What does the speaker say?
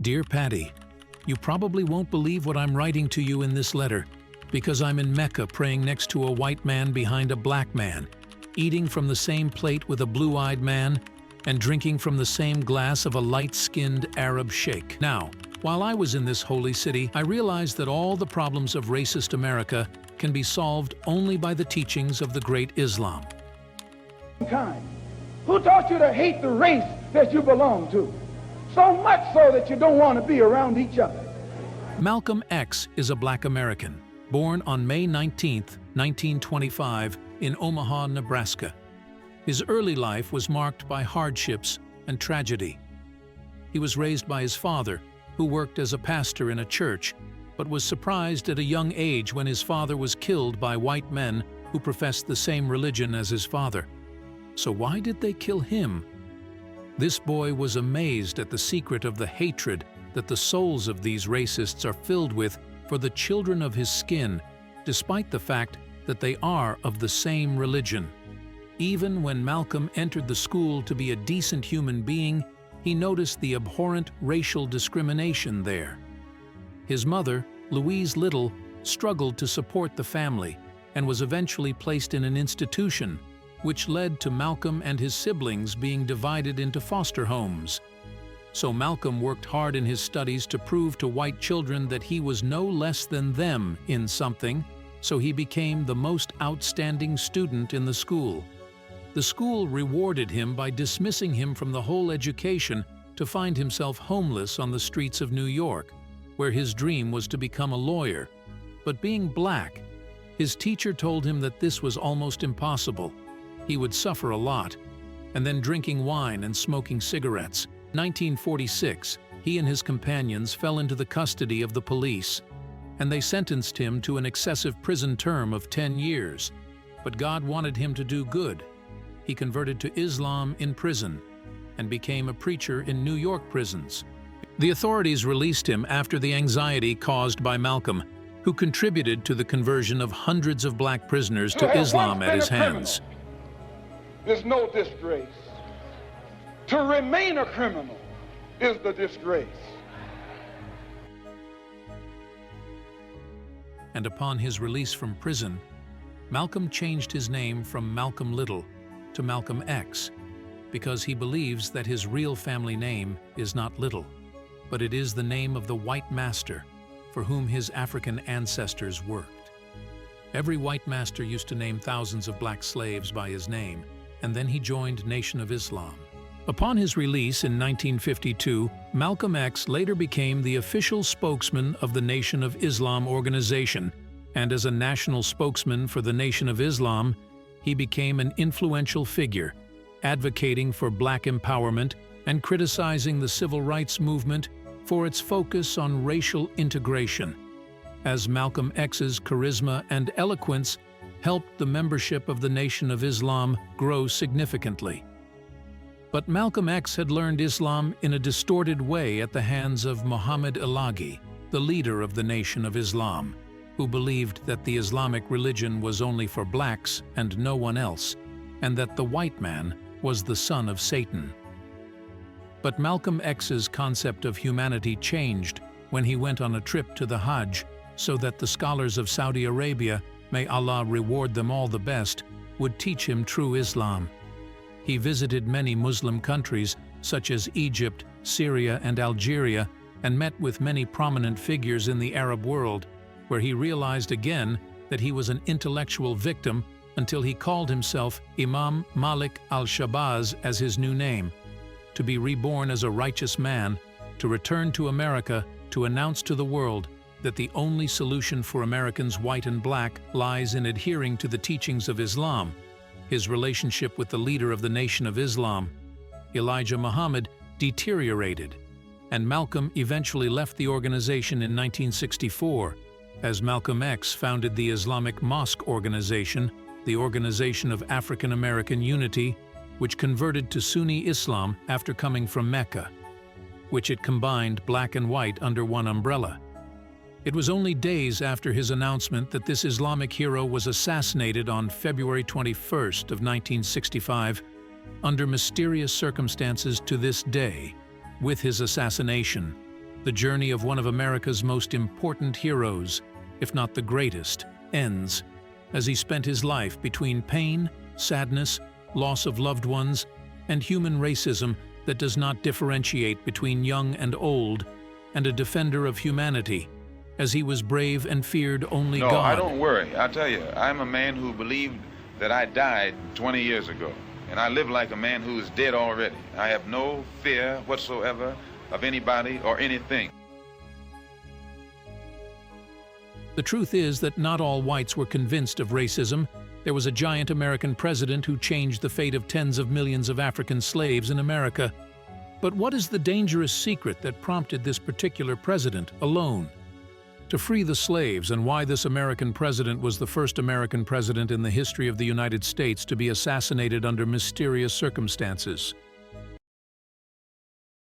Dear Patty, you probably won't believe what I'm writing to you in this letter, because I'm in Mecca praying next to a white man behind a black man, eating from the same plate with a blue-eyed man, and drinking from the same glass of a light-skinned Arab sheikh. Now, while I was in this holy city, I realized that all the problems of racist America can be solved only by the teachings of the great Islam. Who taught you to hate the race that you belong to? So much so that you don't want to be around each other. Malcolm X is a black American, born on May 19, 1925, in Omaha, Nebraska. His early life was marked by hardships and tragedy. He was raised by his father, who worked as a pastor in a church, but was surprised at a young age when his father was killed by white men who professed the same religion as his father. So why did they kill him? This boy was amazed at the secret of the hatred that the souls of these racists are filled with for the children of his skin, despite the fact that they are of the same religion. Even when Malcolm entered the school to be a decent human being, he noticed the abhorrent racial discrimination there. His mother, Louise Little, struggled to support the family and was eventually placed in an institution, which led to Malcolm and his siblings being divided into foster homes. So Malcolm worked hard in his studies to prove to white children that he was no less than them in something, so he became the most outstanding student in the school. The school rewarded him by dismissing him from the whole education to find himself homeless on the streets of New York, where his dream was to become a lawyer. But being black, his teacher told him that this was almost impossible. He would suffer a lot, and then drinking wine and smoking cigarettes. In 1946, he and his companions fell into the custody of the police, and they sentenced him to an excessive prison term of 10 years. But God wanted him to do good. He converted to Islam in prison and became a preacher in New York prisons. The authorities released him after the anxiety caused by Malcolm, who contributed to the conversion of hundreds of black prisoners to Islam at his hands. There's no disgrace. To remain a criminal is the disgrace. And upon his release from prison, Malcolm changed his name from Malcolm Little to Malcolm X, because he believes that his real family name is not Little, but it is the name of the white master for whom his African ancestors worked. Every white master used to name thousands of black slaves by his name, and then he joined Nation of Islam. Upon his release in 1952, Malcolm X later became the official spokesman of the Nation of Islam organization, and as a national spokesman for the Nation of Islam, he became an influential figure, advocating for black empowerment and criticizing the civil rights movement for its focus on racial integration, as Malcolm X's charisma and eloquence helped the membership of the Nation of Islam grow significantly. But Malcolm X had learned Islam in a distorted way at the hands of Muhammad Elagi, the leader of the Nation of Islam, who believed that the Islamic religion was only for blacks and no one else, and that the white man was the son of Satan. But Malcolm X's concept of humanity changed when he went on a trip to the Hajj, so that the scholars of Saudi Arabia, may Allah reward them all the best, would teach him true Islam. He visited many Muslim countries such as Egypt, Syria, and Algeria, and met with many prominent figures in the Arab world, where he realized again that he was an intellectual victim until he called himself Imam Malik al-Shabazz as his new name, to be reborn as a righteous man, to return to America to announce to the world that the only solution for Americans white and black lies in adhering to the teachings of Islam. His relationship with the leader of the Nation of Islam, Elijah Muhammad, deteriorated, and Malcolm eventually left the organization in 1964, as Malcolm X founded the Islamic Mosque Organization, the Organization of African American Unity, which converted to Sunni Islam after coming from Mecca, which it combined black and white under one umbrella. It was only days after his announcement that this Islamic hero was assassinated on February 21st of 1965, under mysterious circumstances to this day. With his assassination, The journey of one of America's most important heroes, if not the greatest, ends as he spent his life between pain, sadness, loss of loved ones, and human racism that does not differentiate between young and old, and a defender of humanity, as he was brave and feared only No, God. I don't worry. I tell you, I'm a man who believed that I died 20 years ago, and I live like a man who is dead already. I have no fear whatsoever of anybody or anything. The truth is that not all whites were convinced of racism. There was a giant American president who changed the fate of tens of millions of African slaves in America. But what is the dangerous secret that prompted this particular president alone to free the slaves, and why this American president was the first American president in the history of the United States to be assassinated under mysterious circumstances?